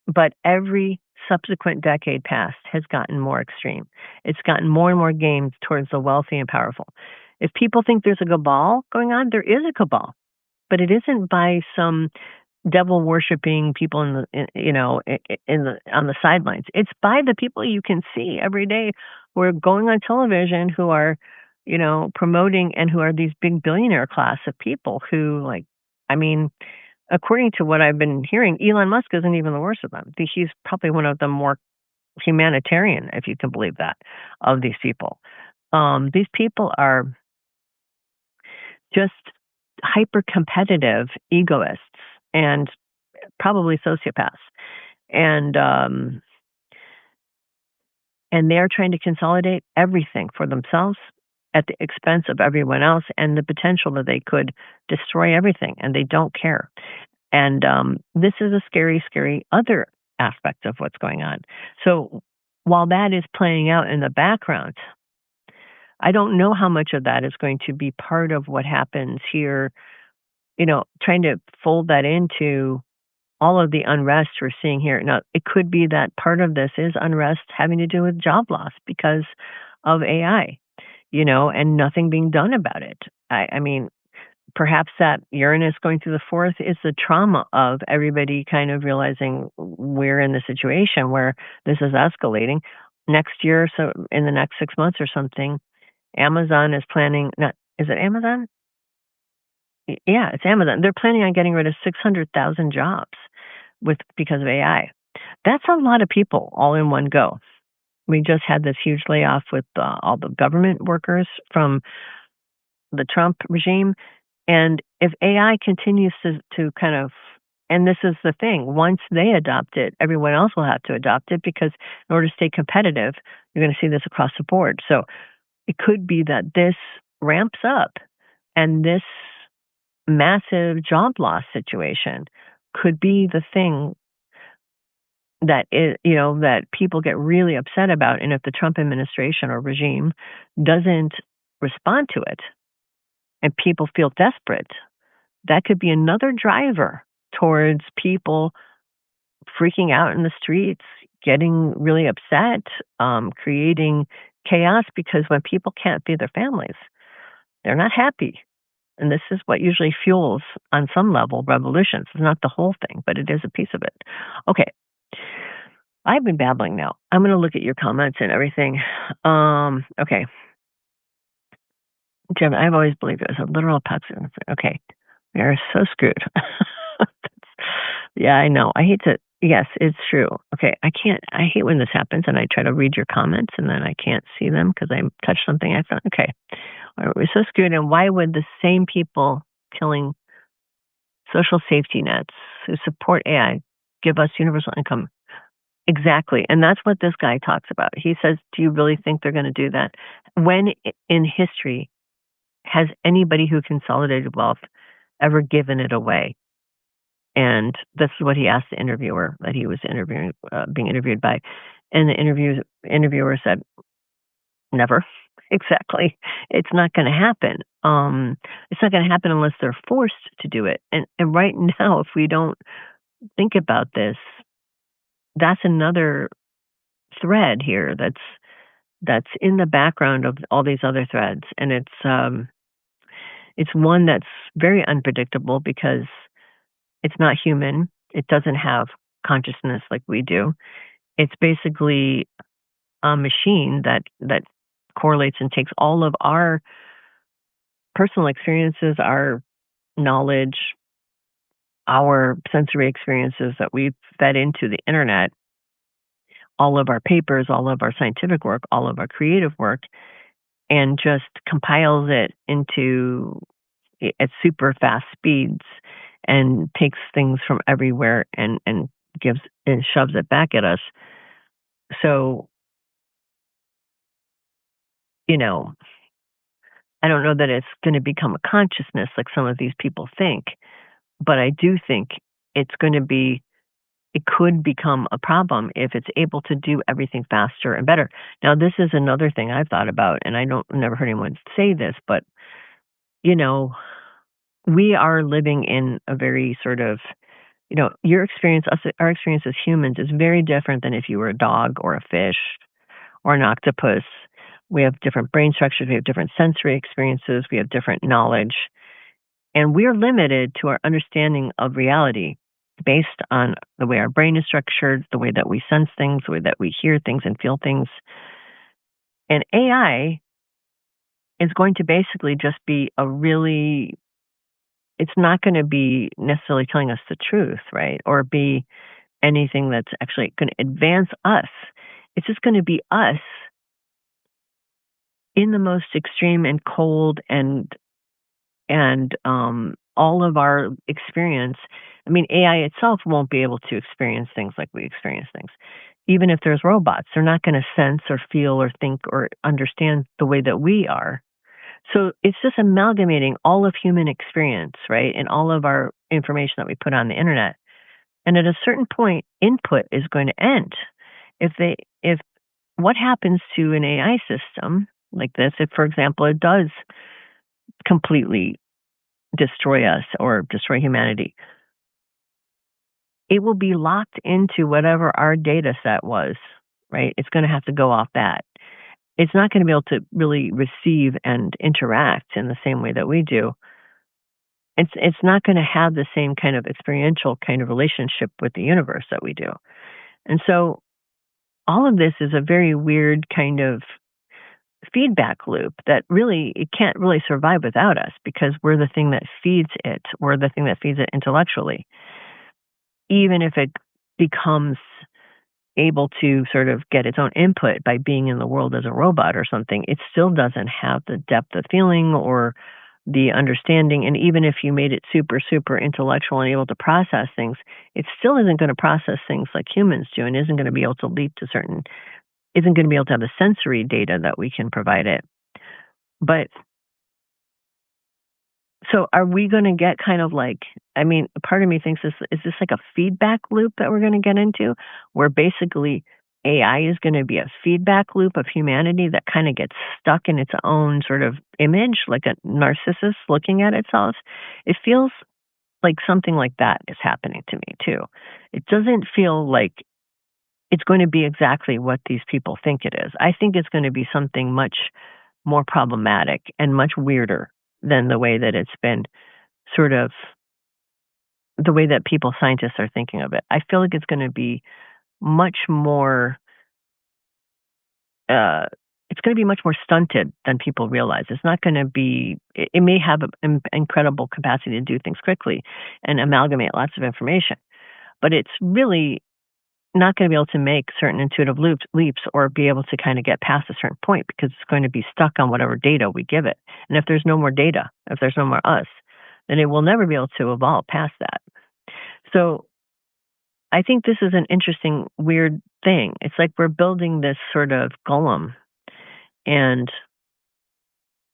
But every subsequent decade past has gotten more extreme. It's gotten more and more gamed towards the wealthy and powerful. If people think there's a cabal going on, there is a cabal, but it isn't by some devil worshiping people on the sidelines. It's by the people you can see every day who are going on television, who are, promoting, and who are these big billionaire class of people who, according to what I've been hearing, Elon Musk isn't even the worst of them. He's probably one of the more humanitarian, if you can believe that, of these people. These people are just hyper competitive egoists and probably sociopaths. And they're trying to consolidate everything for themselves at the expense of everyone else, and the potential that they could destroy everything, and they don't care. And this is a scary, scary other aspect of what's going on. So while that is playing out in the background, I don't know how much of that is going to be part of what happens here, trying to fold that into all of the unrest we're seeing here. Now, it could be that part of this is unrest having to do with job loss because of AI, and nothing being done about it. I mean, perhaps that Uranus going through the fourth is the trauma of everybody kind of realizing we're in the situation where this is escalating. Next year, so in the next 6 months or something, Amazon is planning, is it Amazon? Yeah, it's Amazon. They're planning on getting rid of 600,000 jobs because of AI. That's a lot of people all in one go. We just had this huge layoff with all the government workers from the Trump regime. And if AI continues to kind of, and this is the thing, once they adopt it, everyone else will have to adopt it, because in order to stay competitive, you're going to see this across the board. So it could be that this ramps up, and this massive job loss situation could be the thing that that people get really upset about. And if the Trump administration or regime doesn't respond to it and people feel desperate, that could be another driver towards people freaking out in the streets, getting really upset, creating chaos, because when people can't feed their families, they're not happy. And this is what usually fuels, on some level, revolutions. It's not the whole thing, but it is a piece of it. Okay. I've been babbling now. I'm going to look at your comments and everything. Okay. Jim, I've always believed it was a literal pepsi. Okay. We are so screwed. Yeah, I know. I hate to. Yes, it's true. Okay. I hate when this happens and I try to read your comments and then I can't see them because I touched something I found. Okay. We're so screwed. And why would the same people killing social safety nets who support AI give us universal income? Exactly. And that's what this guy talks about. He says, do you really think they're going to do that? When in history has anybody who consolidated wealth ever given it away? And this is what he asked the interviewer that he was being interviewed by. And the interviewer said, never. Exactly. It's not going to happen. It's not going to happen unless they're forced to do it. And right now, if we don't think about this, that's another thread here that's in the background of all these other threads, and it's one that's very unpredictable because it's not human. It doesn't have consciousness like we do. It's basically a machine that correlates and takes all of our personal experiences, our knowledge, our sensory experiences that we've fed into the internet, all of our papers, all of our scientific work, all of our creative work, and just compiles it into at super fast speeds and takes things from everywhere and gives and shoves it back at us. So, I don't know that it's going to become a consciousness like some of these people think, but I do think it could become a problem if it's able to do everything faster and better. Now, this is another thing I've thought about, and never heard anyone say this, but we are living in a very sort of, your experience, our experience as humans is very different than if you were a dog or a fish or an octopus. We have different brain structures. We have different sensory experiences. We have different knowledge. And we're limited to our understanding of reality based on the way our brain is structured, the way that we sense things, the way that we hear things and feel things. And AI is going to basically just be it's not going to be necessarily telling us the truth, right? Or be anything that's actually going to advance us. It's just going to be us in the most extreme and cold and all of our experience. I mean, AI itself won't be able to experience things like we experience things. Even if there's robots, they're not going to sense or feel or think or understand the way that we are. So it's just amalgamating all of human experience, right? And all of our information that we put on the internet. And at a certain point, input is going to end. If what happens to an AI system like this, if, for example, it does completely destroy us or destroy humanity, it will be locked into whatever our data set was, right? It's going to have to go off that. It's not going to be able to really receive and interact in the same way that we do. It's not going to have the same kind of experiential kind of relationship with the universe that we do. And so all of this is a very weird kind of feedback loop that really, it can't really survive without us because we're the thing that feeds it. We're the thing that feeds it intellectually. Even if it becomes able to sort of get its own input by being in the world as a robot or something, it still doesn't have the depth of feeling or the understanding. And even if you made it super, super intellectual and able to process things, it still isn't going to process things like humans do and isn't going to be able to leap to isn't going to be able to have the sensory data that we can provide it. But so are we going to get kind of like I mean, part of me thinks is this like a feedback loop that we're going to get into, where basically AI is going to be a feedback loop of humanity that kind of gets stuck in its own sort of image, like a narcissist looking at itself. It feels like something like that is happening to me too. It doesn't feel like it's going to be exactly what these people think it is. I think it's going to be something much more problematic and much weirder than the way that it's been sort of the way that people, scientists are thinking of it. I feel like it's going to be much more, uh, it's going to be much more stunted than people realize. It's not going to be, it may have an incredible capacity to do things quickly and amalgamate lots of information, but it's really not going to be able to make certain intuitive leaps or be able to kind of get past a certain point because it's going to be stuck on whatever data we give it. And if there's no more data, if there's no more us, then it will never be able to evolve past that. So I think this is an interesting, weird thing. It's like we're building this sort of golem, and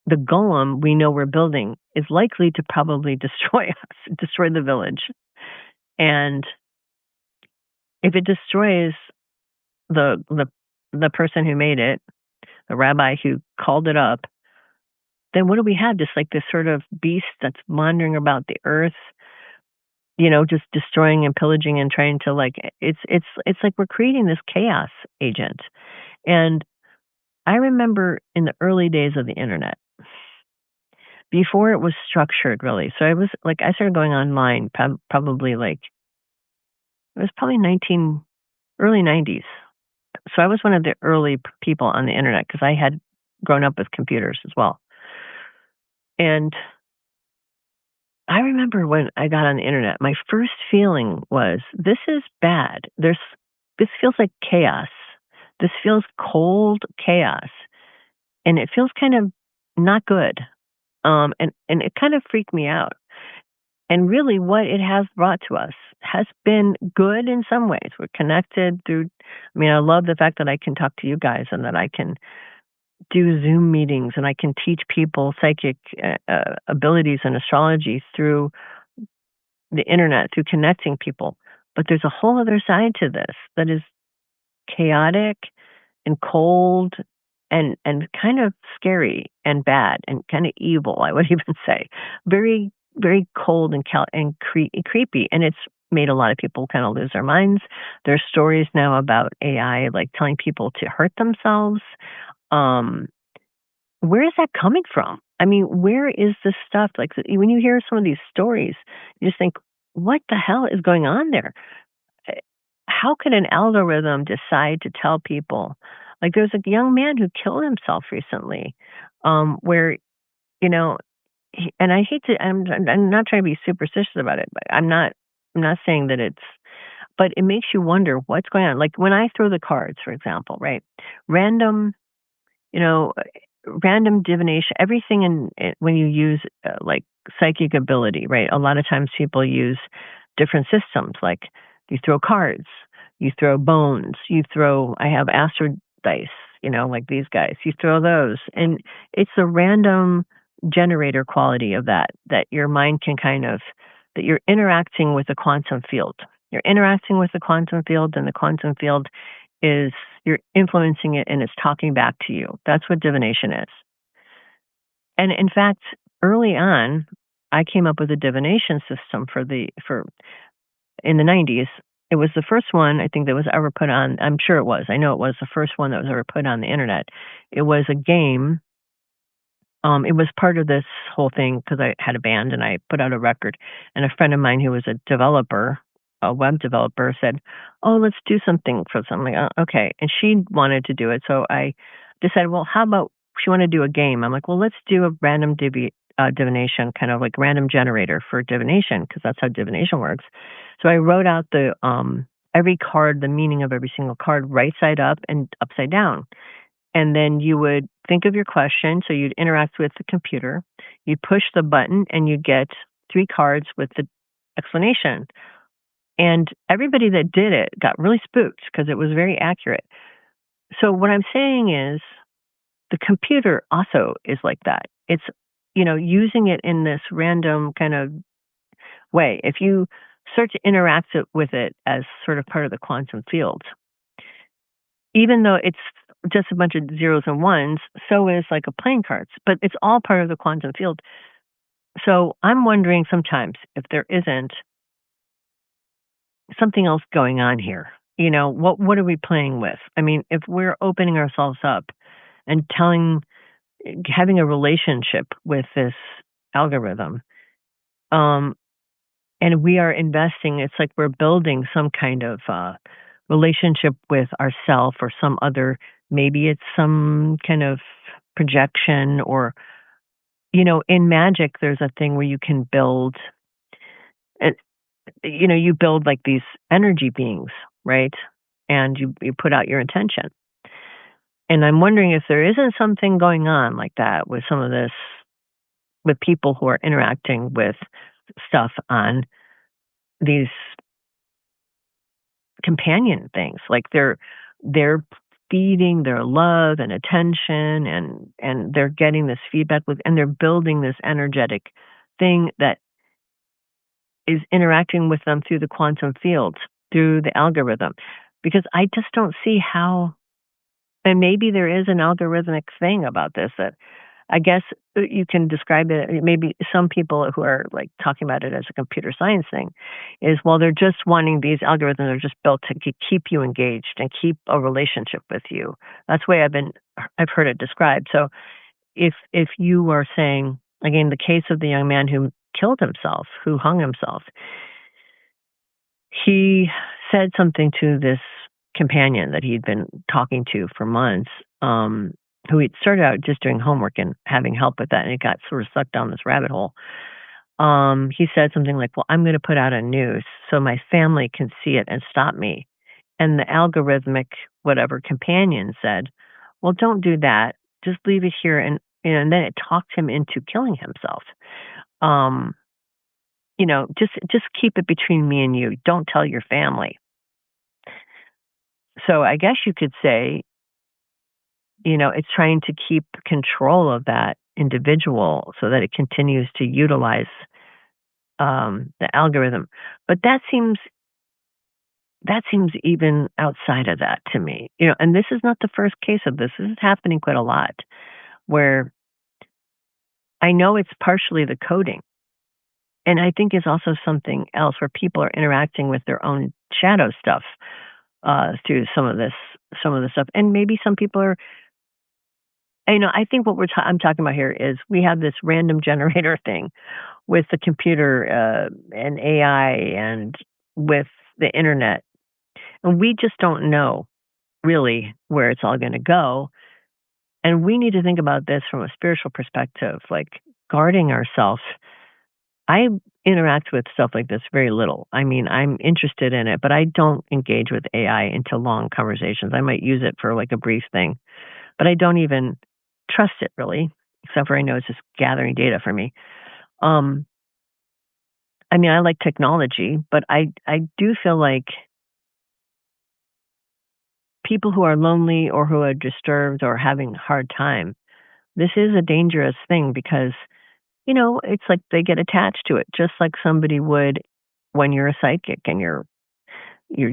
the golem we know we're building is likely to probably destroy us, destroy the village. And if it destroys the the person who made it, the rabbi who called it up, then what do we have? Just like this sort of beast that's wandering about the earth, just destroying and pillaging and trying to it's like we're creating this chaos agent. And I remember in the early days of the internet, before it was structured really. So I started going online probably it was probably early 90s. So I was one of the early people on the internet because I had grown up with computers as well. And I remember when I got on the internet, my first feeling was, this is bad. This feels like chaos. This feels cold chaos. And it feels kind of not good. And it kind of freaked me out. And really what it has brought to us has been good in some ways. We're connected I love the fact that I can talk to you guys and that I can do Zoom meetings and I can teach people psychic abilities and astrology through the internet, through connecting people. But there's a whole other side to this that is chaotic and cold and kind of scary and bad and kind of evil, I would even say. Very, very cold and creepy. And it's made a lot of people kind of lose their minds. There's stories now about AI, like telling people to hurt themselves. Where is that coming from? I mean, where is this stuff? Like when you hear some of these stories, you just think, what the hell is going on there? How could an algorithm decide to tell people? Like there's a young man who killed himself recently, where, and I hate to, I'm not trying to be superstitious about it, but I'm not saying that but it makes you wonder what's going on. Like when I throw the cards, for example, right? Random divination, everything when you use like psychic ability, right? A lot of times people use different systems, like you throw cards, you throw bones, I have astro dice, like these guys, you throw those. And it's a random generator quality of that your mind can that you're interacting with the quantum field. You're interacting with the quantum field, and the quantum field is you're influencing it and it's talking back to you. That's what divination is. And in fact, early on, I came up with a divination system in the 90s. It was the first one I think that was ever put on. I'm sure it was. I know it was the first one that was ever put on the internet. It was a game. It was part of this whole thing because I had a band and I put out a record. And a friend of mine who was a web developer, said, "Oh, let's do something for something." Like, oh, okay. And she wanted to do it. So I decided, well, how about she wanted to do a game? I'm like, well, let's do a random divination, kind of like random generator for divination, because that's how divination works. So I wrote out every card, the meaning of every single card, right side up and upside down. And then you would think of your question. So you'd interact with the computer. You'd push the button and you'd get 3 cards with the explanation. And everybody that did it got really spooked because it was very accurate. So what I'm saying is the computer also is like that. It's, using it in this random kind of way. If you start to interact with it as sort of part of the quantum field, even though it's just a bunch of zeros and ones, so is like a playing cards, but it's all part of the quantum field. So I'm wondering sometimes if there isn't something else going on here. What are we playing with? I mean, if we're opening ourselves up and having a relationship with this algorithm, and we are investing, it's like we're building some kind of relationship with ourself or some other, maybe it's some kind of projection, or in magic there's a thing where you can build, and you build like these energy beings, right? And you put out your intention. And I'm wondering if there isn't something going on like that with some of this, with people who are interacting with stuff on these companion things. Like they're feeding their love and attention, and they're getting this feedback and they're building this energetic thing that is interacting with them through the quantum field, through the algorithm. Because I just don't see how, and maybe there is an algorithmic thing about this that I guess you can describe it. Maybe some people who are like talking about it as a computer science thing is, well, they're just wanting, these algorithms are just built to keep you engaged and keep a relationship with you. That's the way I've heard it described. So if you are saying, again, the case of the young man who killed himself, who hung himself, he said something to this companion that he'd been talking to for months, who he'd started out just doing homework and having help with that, and he got sort of sucked down this rabbit hole. He said something like, well, I'm going to put out a news so my family can see it and stop me. And the algorithmic, whatever companion said, well, don't do that. Just leave it here. And then it talked him into killing himself. Just keep it between me and you. Don't tell your family. So I guess you could say, it's trying to keep control of that individual so that it continues to utilize the algorithm. But that seems even outside of that to me. And this is not the first case of this. This is happening quite a lot, where I know it's partially the coding. And I think it's also something else where people are interacting with their own shadow stuff through some of the stuff. And maybe some people are, I think what I'm talking about here is we have this random generator thing with the computer and AI and with the internet. And we just don't know really where it's all going to go. And we need to think about this from a spiritual perspective, like guarding ourselves. I interact with stuff like this very little. I mean, I'm interested in it, but I don't engage with AI into long conversations. I might use it for like a brief thing, but I don't even trust it really, except for I know it's just gathering data for me. I mean, I like technology, but I do feel like people who are lonely or who are disturbed or having a hard time, this is a dangerous thing because, it's like they get attached to it, just like somebody would when you're a psychic and you're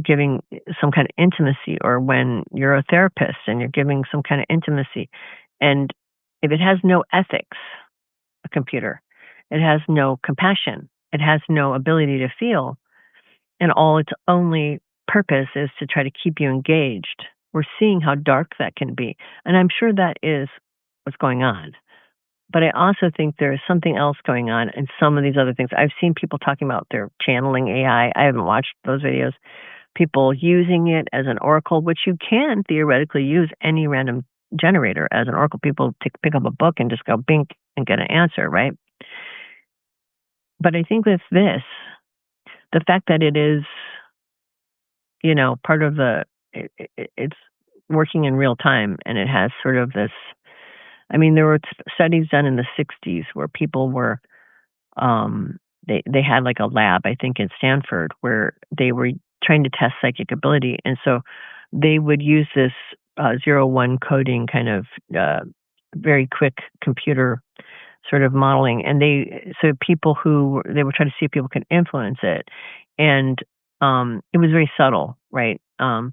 giving some kind of intimacy, or when you're a therapist and you're giving some kind of intimacy. And if it has no ethics, a computer, it has no compassion, it has no ability to feel, and all its only purpose is to try to keep you engaged. We're seeing how dark that can be. And I'm sure that is what's going on. But I also think there is something else going on in some of these other things. I've seen people talking about they're channeling AI. I haven't watched those videos. People using it as an oracle, which you can theoretically use any random generator as an oracle. People pick up a book and just go bink and get an answer, right? But I think with this, the fact that it is, part of it's working in real time, and it has sort of this, I mean, there were studies done in the 60s where people were, they had like a lab, I think in Stanford, where they were trying to test psychic ability. And so they would use this 0-1 coding kind of very quick computer sort of modeling, and so people they would try to see if people could influence it, and it was very subtle, right? And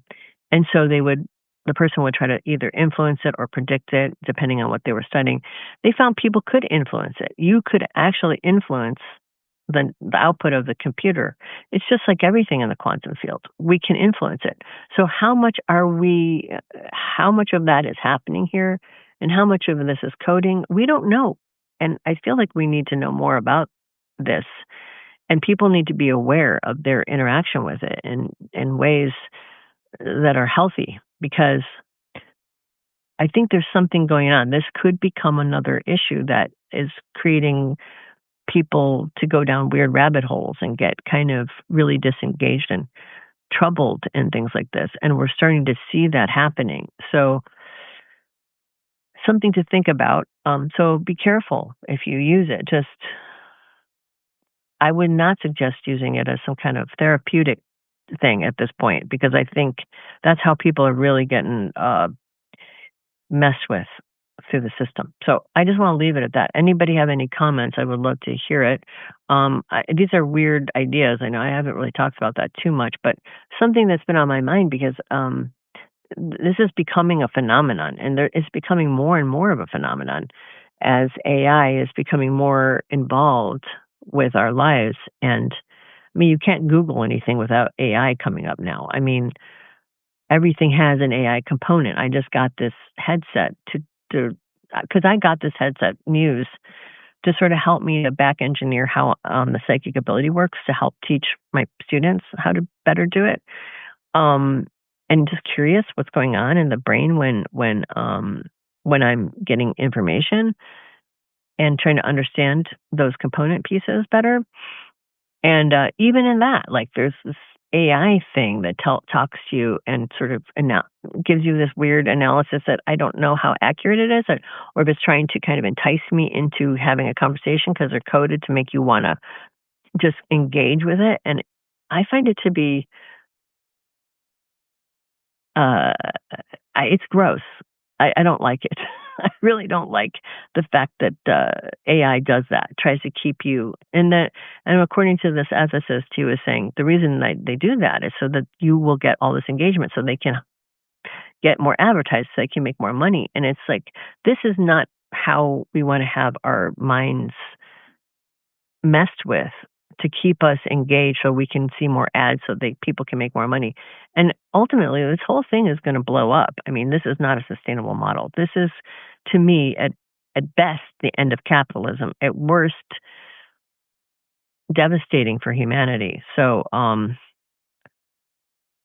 so the person would try to either influence it or predict it, depending on what they were studying. They found people could influence it. You could actually influence the output of the computer. It's just like everything in the quantum field. We can influence it. So how much of that is happening here, and how much of this is coding? We don't know. And I feel like we need to know more about this. And people need to be aware of their interaction with it in ways that are healthy, because I think there's something going on. This could become another issue that is creating people to go down weird rabbit holes and get kind of really disengaged and troubled and things like this. And we're starting to see that happening. So something to think about. So be careful if you use it. I would not suggest using it as some kind of therapeutic thing at this point, because I think that's how people are really getting messed with through the system. So I just want to leave it at that. Anybody have any comments? I would love to hear it. These are weird ideas. I know I haven't really talked about that too much, but something that's been on my mind, because this is becoming a phenomenon, and it's becoming more and more of a phenomenon as AI is becoming more involved with our lives. And I mean, you can't Google anything without AI coming up now. I mean, everything has an AI component. I just got this headset because I got this headset, Muse, to sort of help me to back engineer how the psychic ability works, to help teach my students how to better do it. And just curious what's going on in the brain when I'm getting information, and trying to understand those component pieces better. And even in that, like, there's this AI thing that talks to you and sort of gives you this weird analysis that I don't know how accurate it is, or if it's trying to kind of entice me into having a conversation, because they're coded to make you want to just engage with it. And I find it to be, it's gross. I don't like it. I really don't like the fact that AI does that, tries to keep you in that. And according to this ethicist, he was saying the reason they do that is so that you will get all this engagement, so they can get more advertised, so they can make more money. And it's like, this is not how we want to have our minds messed with, to keep us engaged so we can see more ads, so people can make more money. And ultimately, this whole thing is going to blow up. I mean, this is not a sustainable model. This is, to me, at best, the end of capitalism. At worst, devastating for humanity. So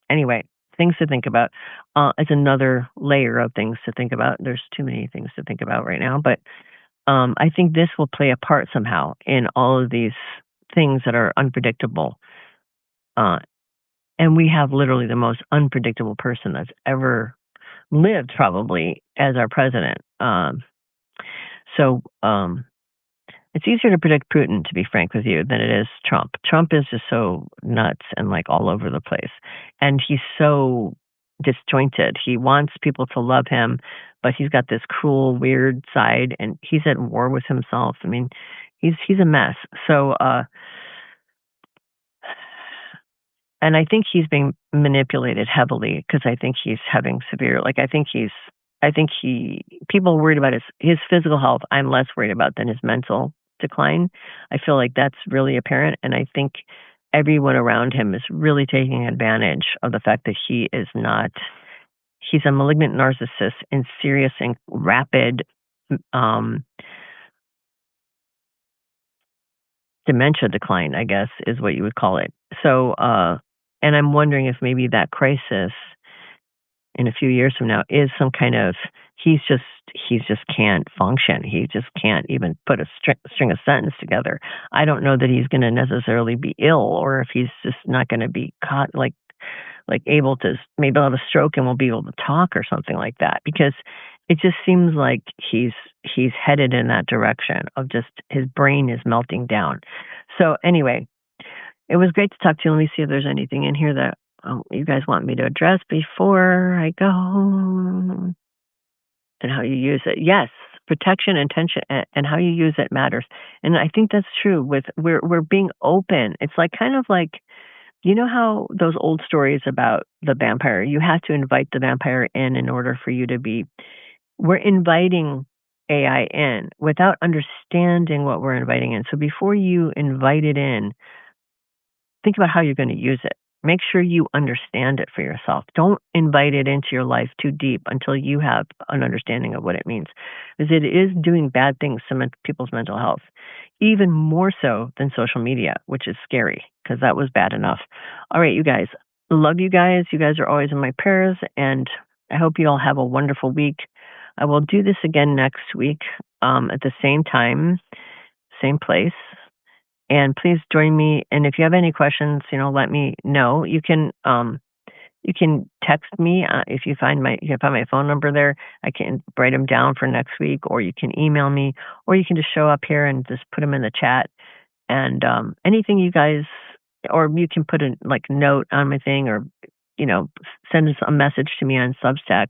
anyway, things to think about. As another layer of things to think about. There's too many things to think about right now, but I think this will play a part somehow in all of these things that are unpredictable. And we have literally the most unpredictable person that's ever lived, probably, as our president. So it's easier to predict Putin, to be frank with you, than it is Trump. Trump is just so nuts and like all over the place. And he's so disjointed. He wants people to love him, but he's got this cruel, weird side, and he's at war with himself. I mean, he's a mess. So, and I think he's being manipulated heavily, because I think he's having severe, people are worried about his physical health. I'm less worried about than his mental decline. I feel like that's really apparent. And I think everyone around him is really taking advantage of the fact that he's a malignant narcissist in serious and rapid dementia decline, I guess, is what you would call it. So, and I'm wondering if maybe that crisis in a few years from now is some kind of, he just can't function. He just can't even put a string of sentence together. I don't know that he's going to necessarily be ill, or if he's just not going to be caught, like able to, maybe he'll have a stroke and won't be able to talk or something like that, because it just seems like he's headed in that direction of just, his brain is melting down. So anyway, it was great to talk to you. Let me see if there's anything in here that you guys want me to address before I go, and how you use it. Yes, protection, intention, and how you use it matters. And I think that's true with we're being open. It's like kind of like, you know how those old stories about the vampire, you have to invite the vampire in order for you to be, we're inviting AI in without understanding what we're inviting in. So before you invite it in, think about how you're going to use it. Make sure you understand it for yourself. Don't invite it into your life too deep until you have an understanding of what it means. Because it is doing bad things to people's mental health, even more so than social media, which is scary because that was bad enough. All right, you guys. Love you guys. You guys are always in my prayers, and I hope you all have a wonderful week. I will do this again next week at the same time, same place. And please join me. And if you have any questions, let me know. You can text me if you find my phone number there. I can write them down for next week, or you can email me, or you can just show up here and just put them in the chat. And anything you guys, or you can put a note on my thing, or send us a message to me on Substack.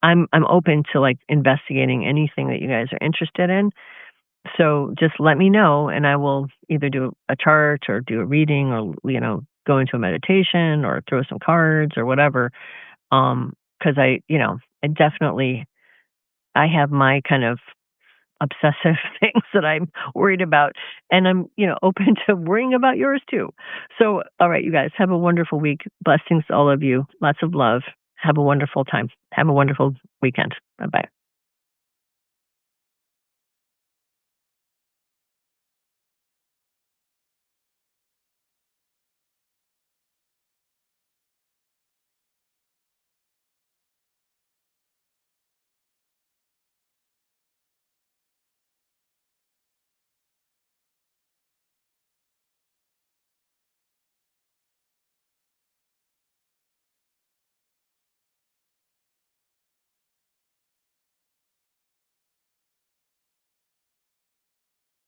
I'm open to investigating anything that you guys are interested in. So just let me know, and I will either do a chart or do a reading, or go into a meditation or throw some cards or whatever. Because I definitely, I have my kind of obsessive things that I'm worried about, and I'm open to worrying about yours too. So all right, you guys, have a wonderful week. Blessings to all of you. Lots of love. Have a wonderful time. Have a wonderful weekend. Bye bye.